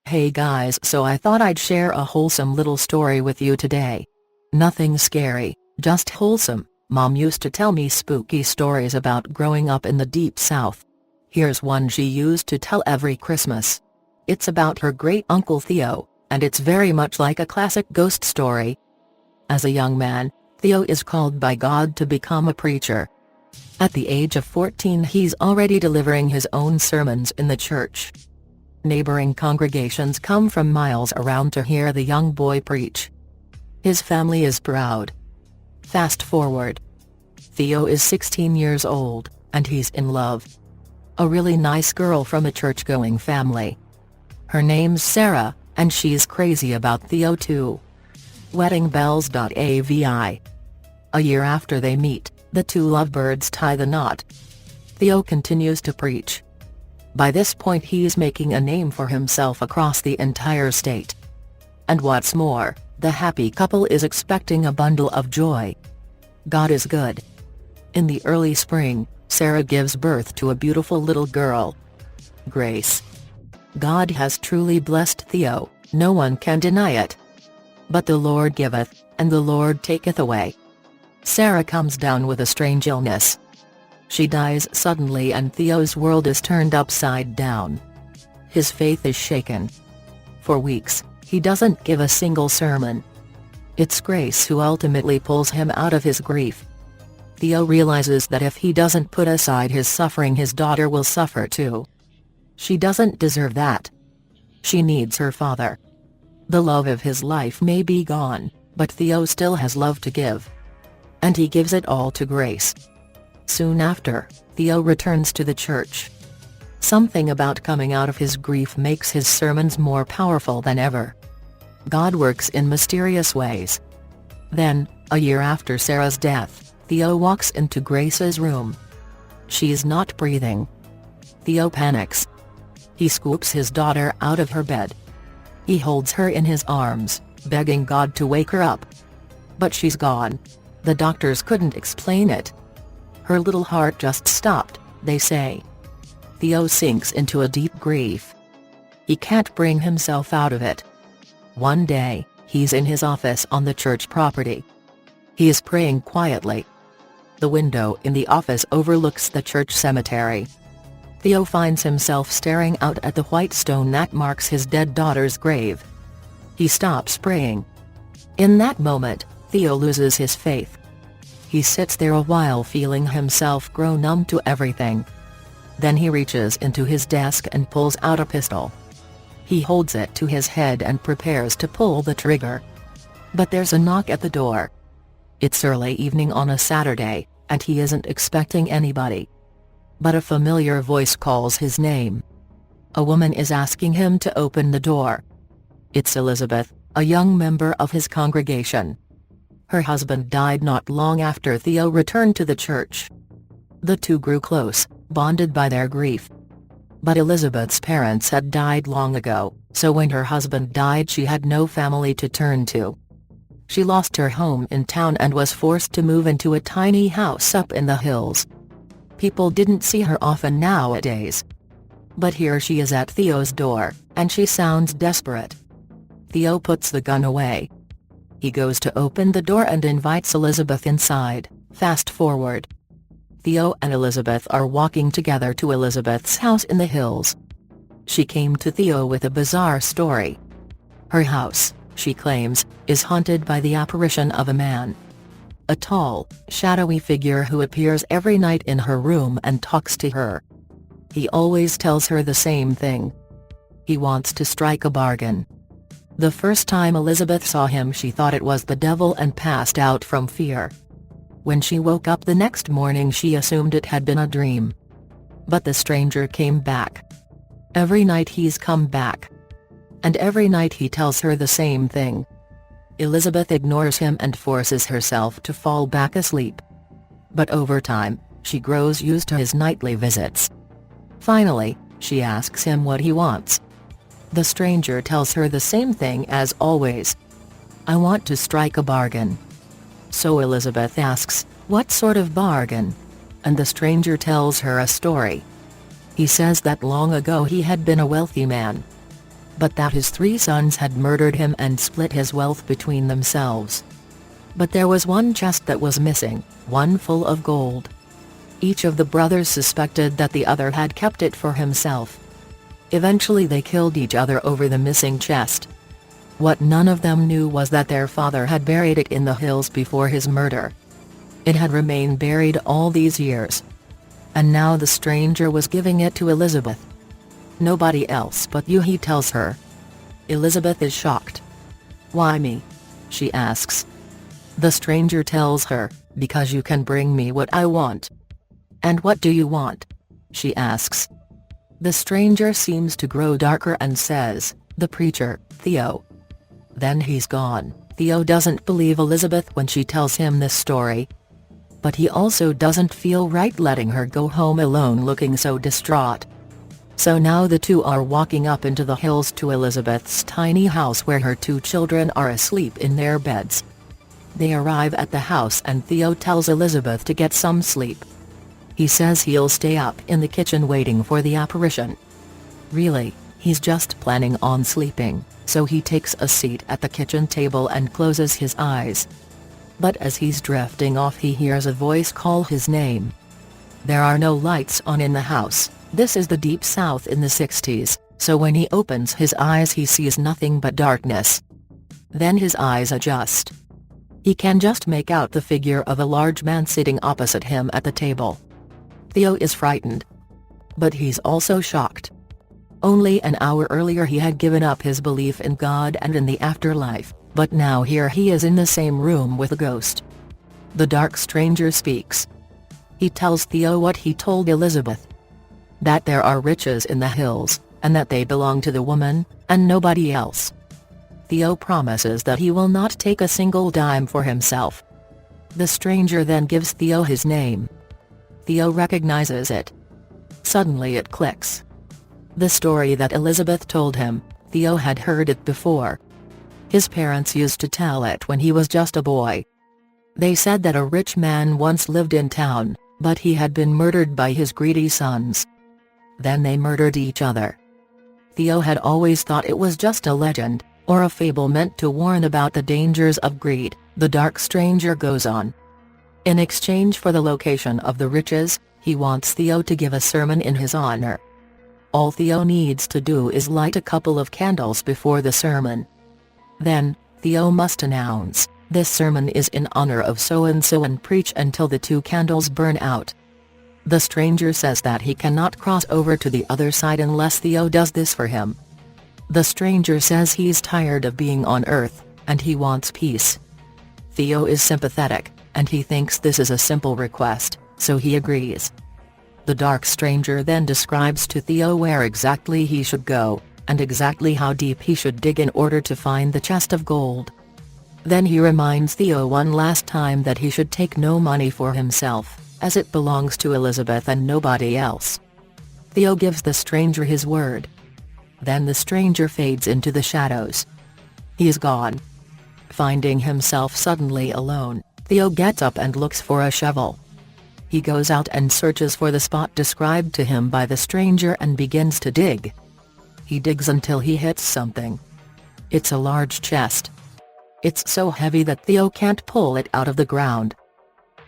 Hey guys, so I thought I'd share a wholesome little story with you today. Nothing scary, just wholesome. Mom used to tell me spooky stories about growing up in the deep south. Here's one she used to tell every Christmas. It's about her great-uncle Theo, and it's very much like a classic ghost story. As a young man, Theo is called by God to become a preacher. At the age of 14 he's already delivering his own sermons in the church. Neighboring congregations come from miles around to hear the young boy preach. His family is proud. Fast forward. Theo is 16 years old, and he's in love. A really nice girl from a church-going family. Her name's Sarah, and she's crazy about Theo too. WeddingBells.avi. A year after they meet, the two lovebirds tie the knot. Theo continues to preach. By this point he's making a name for himself across the entire state. And what's more, the happy couple is expecting a bundle of joy. God is good. In the early spring, Sarah gives birth to a beautiful little girl. Grace. God has truly blessed Theo, no one can deny it. But the Lord giveth, and the Lord taketh away. Sarah comes down with a strange illness. She dies suddenly and Theo's world is turned upside down. His faith is shaken. For weeks, he doesn't give a single sermon. It's Grace who ultimately pulls him out of his grief. Theo realizes that if he doesn't put aside his suffering his daughter will suffer too. She doesn't deserve that. She needs her father. The love of his life may be gone, but Theo still has love to give. And he gives it all to Grace. Soon after, Theo returns to the church. Something about coming out of his grief makes his sermons more powerful than ever. God works in mysterious ways. Then, a year after Sarah's death, Theo walks into Grace's room. She's not breathing. Theo panics. He scoops his daughter out of her bed. He holds her in his arms, begging God to wake her up. But she's gone. The doctors couldn't explain it. Her little heart just stopped, they say. Theo sinks into a deep grief. He can't bring himself out of it. One day, he's in his office on the church property. He is praying quietly. The window in the office overlooks the church cemetery. Theo finds himself staring out at the white stone that marks his dead daughter's grave. He stops praying. In that moment, Theo loses his faith. He sits there a while feeling himself grow numb to everything. Then he reaches into his desk and pulls out a pistol. He holds it to his head and prepares to pull the trigger. But there's a knock at the door. It's early evening on a Saturday, and he isn't expecting anybody. But a familiar voice calls his name. A woman is asking him to open the door. It's Elizabeth, a young member of his congregation. Her husband died not long after Theo returned to the church. The two grew close, bonded by their grief. But Elizabeth's parents had died long ago, so when her husband died she had no family to turn to. She lost her home in town and was forced to move into a tiny house up in the hills. People didn't see her often nowadays. But here she is at Theo's door, and she sounds desperate. Theo puts the gun away. He goes to open the door and invites Elizabeth inside. Fast forward. Theo and Elizabeth are walking together to Elizabeth's house in the hills. She came to Theo with a bizarre story. Her house, she claims, is haunted by the apparition of a man. A tall, shadowy figure who appears every night in her room and talks to her. He always tells her the same thing. He wants to strike a bargain. The first time Elizabeth saw him she thought it was the devil and passed out from fear. When she woke up the next morning she assumed it had been a dream. But the stranger came back. Every night he's come back. And every night he tells her the same thing. Elizabeth ignores him and forces herself to fall back asleep. But over time, she grows used to his nightly visits. Finally, she asks him what he wants. The stranger tells her the same thing as always. I want to strike a bargain. So Elizabeth asks, what sort of bargain? And the stranger tells her a story. He says that long ago he had been a wealthy man. but that his 3 sons had murdered him and split his wealth between themselves. But there was one chest that was missing, one full of gold. Each of the brothers suspected that the other had kept it for himself. Eventually they killed each other over the missing chest. What none of them knew was that their father had buried it in the hills before his murder. It had remained buried all these years. And now the stranger was giving it to Elizabeth. "Nobody else but you," he tells her. Elizabeth is shocked. "Why me?" she asks. The stranger tells her, "Because you can bring me what I want." "And what do you want?" she asks. The stranger seems to grow darker and says, "The preacher, Theo." Then he's gone. Theo doesn't believe Elizabeth when she tells him this story. But he also doesn't feel right letting her go home alone looking so distraught. So now the two are walking up into the hills to Elizabeth's tiny house where her 2 children are asleep in their beds. They arrive at the house and Theo tells Elizabeth to get some sleep. He says he'll stay up in the kitchen waiting for the apparition. Really, he's just planning on sleeping, so he takes a seat at the kitchen table and closes his eyes. But as he's drifting off he hears a voice call his name. There are no lights on in the house. This is the deep south in the 60s, so when he opens his eyes he sees nothing but darkness. Then his eyes adjust. He can just make out the figure of a large man sitting opposite him at the table. Theo is frightened. But he's also shocked. Only an hour earlier he had given up his belief in God and in the afterlife, but now here he is in the same room with a ghost. The dark stranger speaks. He tells Theo what he told Elizabeth. That there are riches in the hills, and that they belong to the woman, and nobody else. Theo promises that he will not take a single dime for himself. The stranger then gives Theo his name. Theo recognizes it. Suddenly it clicks. The story that Elizabeth told him, Theo had heard it before. His parents used to tell it when he was just a boy. They said that a rich man once lived in town, but he had been murdered by his greedy sons. Then they murdered each other. Theo had always thought it was just a legend, or a fable meant to warn about the dangers of greed, the dark stranger goes on. In exchange for the location of the riches, he wants Theo to give a sermon in his honor. All Theo needs to do is light a couple of candles before the sermon. Then, Theo must announce, "This sermon is in honor of so-and-so," and preach until the 2 candles burn out. The stranger says that he cannot cross over to the other side unless Theo does this for him. The stranger says he's tired of being on Earth, and he wants peace. Theo is sympathetic, and he thinks this is a simple request, so he agrees. The dark stranger then describes to Theo where exactly he should go, and exactly how deep he should dig in order to find the chest of gold. Then he reminds Theo one last time that he should take no money for himself, as it belongs to Elizabeth and nobody else. Theo gives the stranger his word. Then the stranger fades into the shadows. He is gone. Finding himself suddenly alone, Theo gets up and looks for a shovel. He goes out and searches for the spot described to him by the stranger and begins to dig. He digs until he hits something. It's a large chest. It's so heavy that Theo can't pull it out of the ground.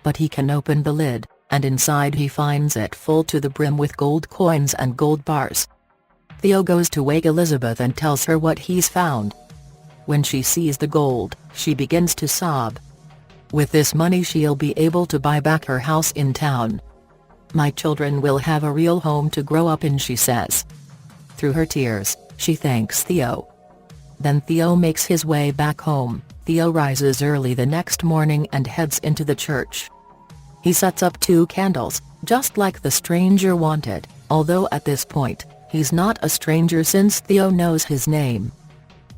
But he can open the lid, and inside he finds it full to the brim with gold coins and gold bars. Theo goes to wake Elizabeth and tells her what he's found. When she sees the gold, she begins to sob. With this money she'll be able to buy back her house in town. "My children will have a real home to grow up in," she says. Through her tears, she thanks Theo. Then Theo makes his way back home. Theo rises early the next morning and heads into the church. He sets up 2 candles, just like the stranger wanted, although at this point, he's not a stranger since Theo knows his name.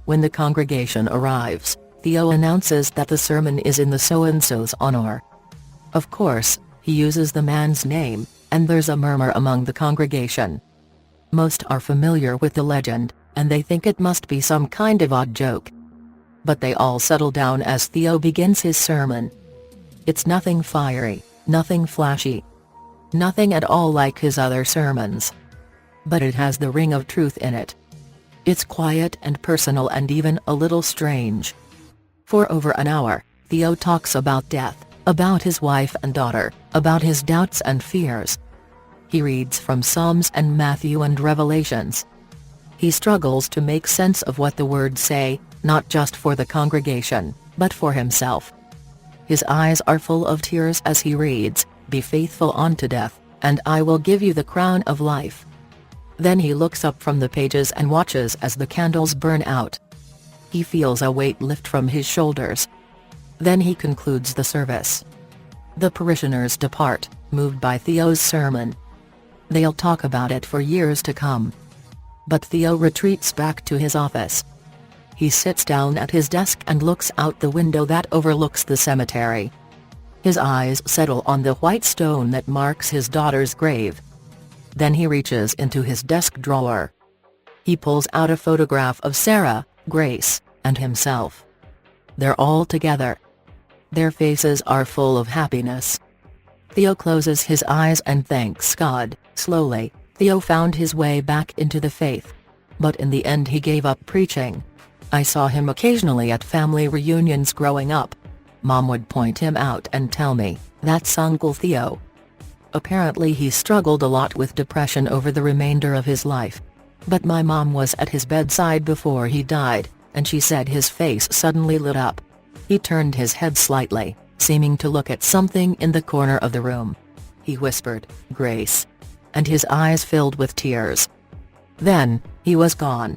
When the congregation arrives, Theo announces that the sermon is in the so-and-so's honor. Of course, he uses the man's name, and there's a murmur among the congregation. Most are familiar with the legend, and they think it must be some kind of odd joke. But they all settle down as Theo begins his sermon. It's nothing fiery, nothing flashy. Nothing at all like his other sermons. But it has the ring of truth in it. It's quiet and personal and even a little strange. For over an hour, Theo talks about death, about his wife and daughter, about his doubts and fears. He reads from Psalms and Matthew and Revelations. He struggles to make sense of what the words say, not just for the congregation, but for himself. His eyes are full of tears as he reads, "Be faithful unto death, and I will give you the crown of life." Then he looks up from the pages and watches as the candles burn out. He feels a weight lift from his shoulders. Then he concludes the service. The parishioners depart, moved by Theo's sermon. They'll talk about it for years to come. But Theo retreats back to his office. He sits down at his desk and looks out the window that overlooks the cemetery. His eyes settle on the white stone that marks his daughter's grave. Then he reaches into his desk drawer. He pulls out a photograph of Sarah, Grace, and himself. They're all together. Their faces are full of happiness. Theo closes his eyes and thanks God. Slowly, Theo found his way back into the faith. But in the end he gave up preaching. I saw him occasionally at family reunions growing up. Mom would point him out and tell me, "That's Uncle Theo." Apparently he struggled a lot with depression over the remainder of his life. But my mom was at his bedside before he died, and she said his face suddenly lit up. He turned his head slightly, seeming to look at something in the corner of the room. He whispered, "Grace." And his eyes filled with tears. Then, he was gone.